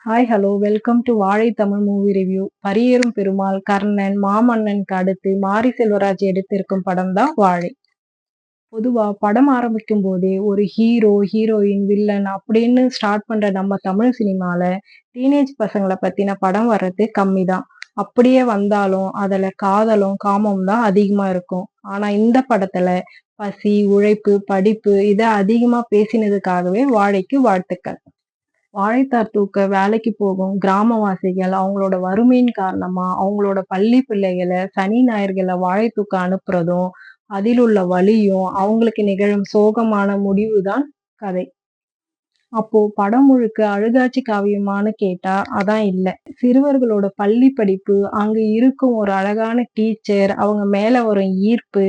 Hi hello welcome to வாழை Tamil movie review. Pariyerum Perumal, Karnan, மாமன்னனுக்கு அடுத்து மாரி செல்வராஜ் எடுத்திருக்கும் படம் தான் வாழை. பொதுவா படம் ஆரம்பிக்கும் போதே ஒரு ஹீரோ, ஹீரோயின், வில்லன் அப்படின்னு ஸ்டார்ட் பண்ற நம்ம தமிழ் சினிமால டீனேஜ் பசங்களை பத்தின படம் வர்றது கம்மி தான். அப்படியே வந்தாலும் அதுல காதலும் காமமும் தான் அதிகமா இருக்கும். ஆனா இந்த படத்துல பசி, உழைப்பு, படிப்பு இதை அதிகமா பேசினதுக்காகவே வாழைக்கு வாழ்த்துக்கள். வாழைத்தார் தூக்க வேலைக்கு போகும் கிராமவாசிகள் அவங்களோட வறுமையின் காரணமா அவங்களோட பள்ளி பிள்ளைகளை சனி ஞாயிறுகளை வாழை தூக்க அனுப்புறதும், அதில் உள்ள வலியும், அவங்களுக்கு நிகழும் சோகமான முடிவுதான் கதை. அப்போ படம் முழுக்க அழுகாட்சி காவியமான்னு கேட்டா அதான் இல்ல. சிறுவர்களோட பள்ளி படிப்பு, அங்க இருக்கும் ஒரு அழகான டீச்சர், அவங்க மேல வரும் ஈர்ப்பு,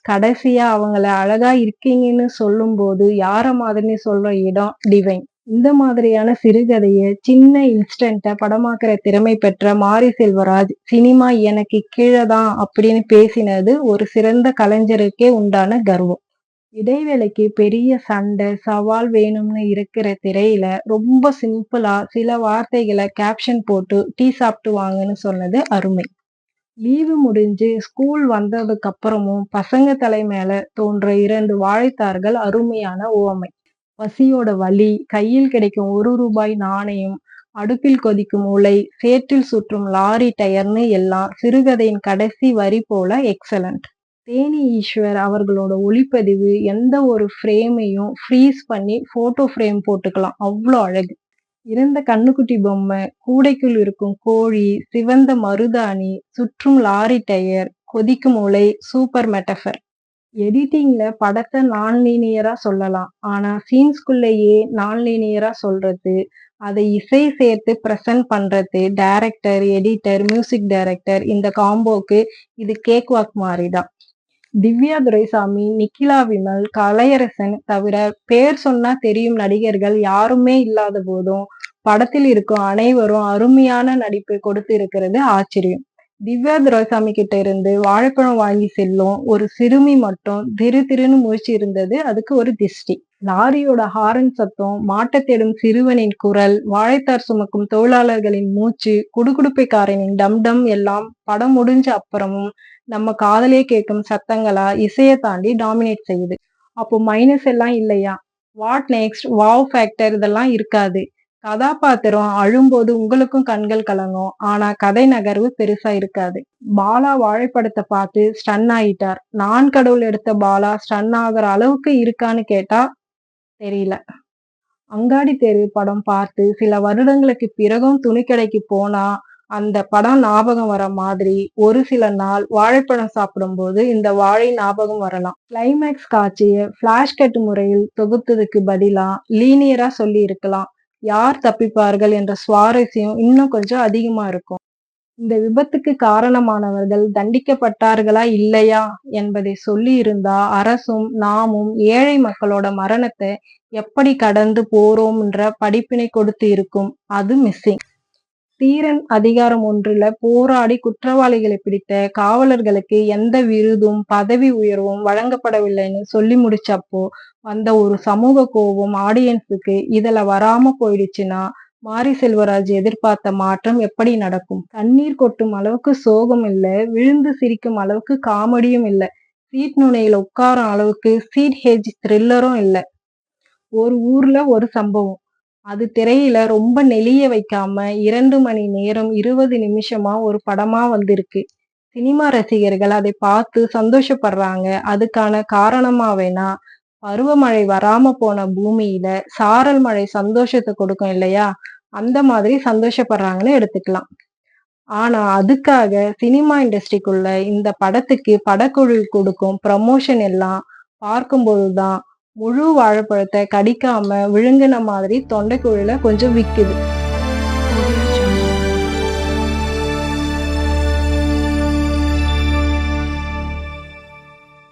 கடைசியா அவங்கள அழகா இருக்கீங்கன்னு சொல்லும்போது யார மாதிரின்னு சொல்ற இடம் டிவைன். இந்த மாதிரியான சிறுகதைய சின்ன இன்ஸ்டன்ட்ட படமாக்குற திறமை பெற்ற மாரி செல்வராஜ், சினிமா எனக்கு கீழதான் அப்படின்னு பேசினது ஒரு சிறந்த கலைஞருக்கே உண்டான கர்வம். இடைவேளைக்கு பெரிய சண்டை, சவால் வேணும்னு இருக்கிற திரையில ரொம்ப சிம்பிளா சில வார்த்தைகளை கேப்ஷன் போட்டு டீ சாப்பிட்டு வாங்கன்னு சொன்னது அருமை. லீவு முடிஞ்சு ஸ்கூல் வந்ததுக்கு அப்புறமும் பசங்க தலை மேல தோன்ற 2 வாழைத்தார்கள் அருமையான உவமை. பசியோட வலி, கையில் கிடைக்கும் ₹1 நாணயம், அடுப்பில் கொதிக்கும் உலை, சேற்றில் சுற்றும் லாரி டயர்னு எல்லாம் சிறுகதையின் கடைசி வரி போல எக்ஸலண்ட். தேனி ஈஸ்வர் அவர்களோட ஒளிப்பதிவு எந்த ஒரு ஃப்ரேமையும் ஃப்ரீஸ் பண்ணி போட்டோ ஃப்ரேம் போட்டுக்கலாம், அவ்வளோ அழகு. இறந்த கண்ணுக்குட்டி பொம்மை, கூடைக்குள் இருக்கும் கோழி, சிவந்த மருதாணி, சுற்றும் லாரி டயர், கொதிக்கும் உலை, சூப்பர் மெட்டஃபர். எடிட்டிங்ல படத்தை நான் லீனியரா சொல்லலாம். ஆனா சீன்ஸ்குள்ளேயே நான் லீனியரா சொல்றது, அதை இசை சேர்த்து பிரசன்ட் பண்றது, டைரக்டர், எடிட்டர், மியூசிக் டைரக்டர் இந்த காம்போக்கு இது கேக் வாக் மாதிரிதான். திவ்யா துரைசாமி, நிக்கிலா விமல், கலையரசன் தவிர பேர் சொன்னா தெரியும் நடிகர்கள் யாருமே இல்லாத போதும் படத்தில் இருக்கும் அனைவரும் அருமையான நடிப்பை கொடுத்து இருக்கிறது ஆச்சரியம். திவ்யா துரைசாமி கிட்ட இருந்து வாழைப்பழம் வாங்கி செல்லும் ஒரு சிறுமி மட்டும் திரு திருன்னு முழிச்சு இருந்தது, அதுக்கு ஒரு திஷ்டி. லாரியோட ஹாரன் சத்தம், மாட்டை தேடும் சிறுவனின் குரல், வாழைத்தார் சுமக்கும் தொழிலாளர்களின் மூச்சு, குடுகுடுப்பைக்காரனின் டம் டம் எல்லாம் படம் முடிஞ்ச அப்புறமும் நம்ம காதலே கேட்கும் சத்தங்களா இசையை தாண்டி டாமினேட் செய்யுது. அப்போ மைனஸ் எல்லாம் இல்லையா? வாட் நெக்ஸ்ட், வாவ் ஃபேக்டர் இதெல்லாம் இருக்காது. கதாபாத்திரம் அழும்போது உங்களுக்கும் கண்கள் கலங்கும். ஆனா கதை நகர்வு பெருசா இருக்காது. பாலா வாழைப்படத்தை பார்த்து ஸ்டன் ஆயிட்டார். நான் கடவுள் எடுத்த பாலா ஸ்டன் ஆகுற அளவுக்கு இருக்கான்னு கேட்டா தெரியல. அங்காடி தெரு படம் பார்த்து சில வருடங்களுக்கு பிறகும் துணிக்கடைக்கு போனா அந்த படம் ஞாபகம் வர மாதிரி ஒரு சில நாள் வாழைப்பழம் சாப்பிடும்போது இந்த வாழை ஞாபகம் வரலாம். கிளைமேக்ஸ் காட்சியை பிளாஷ் கட் முறையில் தொகுத்ததுக்கு பதிலா லீனியரா சொல்லி இருக்கலாம். யார் தப்பிப்பார்கள் என்ற சுவாரஸ்யம் இன்னும் கொஞ்சம் அதிகமா இருக்கும். இந்த விபத்துக்கு காரணமானவர்கள் தண்டிக்கப்பட்டார்களா இல்லையா என்பதை சொல்லி இருந்தா அரசும் நாமும் ஏழை மக்களோட மரணத்தை எப்படி கடந்து போறோம்ன்ற படிப்பினை கொடுத்து இருக்கும். அது மிஸ்ஸிங். தீரன் அதிகாரம் ஒன்றுல போராடி குற்றவாளிகளை பிடித்த காவலர்களுக்கு எந்த விருதும் பதவி உயர்வும் வழங்கப்படவில்லைன்னு சொல்லி முடிச்சப்போ வந்த ஒரு சமூக கோபம் ஆடியன்ஸுக்கு இதுல வராம போயிடுச்சுன்னா மாரி செல்வராஜ் எதிர்பார்த்த மாற்றம் எப்படி நடக்கும்? கண்ணீர் கொட்டும் அளவுக்கு சோகம் இல்ல, விழுந்து சிரிக்கும் அளவுக்கு காமெடியும் இல்ல, சீட் நுனையில உட்காரும் அளவுக்கு சீட் ஹேஜ் த்ரில்லரும் இல்ல. ஒரு ஊர்ல ஒரு சம்பவம், அது திரையில ரொம்ப நெளிய வைக்காம 2 மணி நேரம் 20 நிமிஷமா ஒரு படமா வந்திருக்கு. சினிமா ரசிகர்கள் அதை பார்த்து சந்தோஷப்படுறாங்க. அதுக்கான காரணமா வேணா பருவமழை வராம போன பூமியில சாரல் மழை சந்தோஷத்தை கொடுக்கும் இல்லையா, அந்த மாதிரி சந்தோஷப்படுறாங்கன்னு எடுத்துக்கலாம். ஆனா அதுக்காக சினிமா இண்டஸ்ட்ரிக்குள்ள இந்த படத்துக்கு படக்குழு கொடுக்கும் ப்ரமோஷன் எல்லாம் பார்க்கும்போதுதான் முழு வாழைப்பழத்தை கடிக்காம விழுங்கின மாதிரி தொண்டைக்குழியில கொஞ்சம் விக்குது.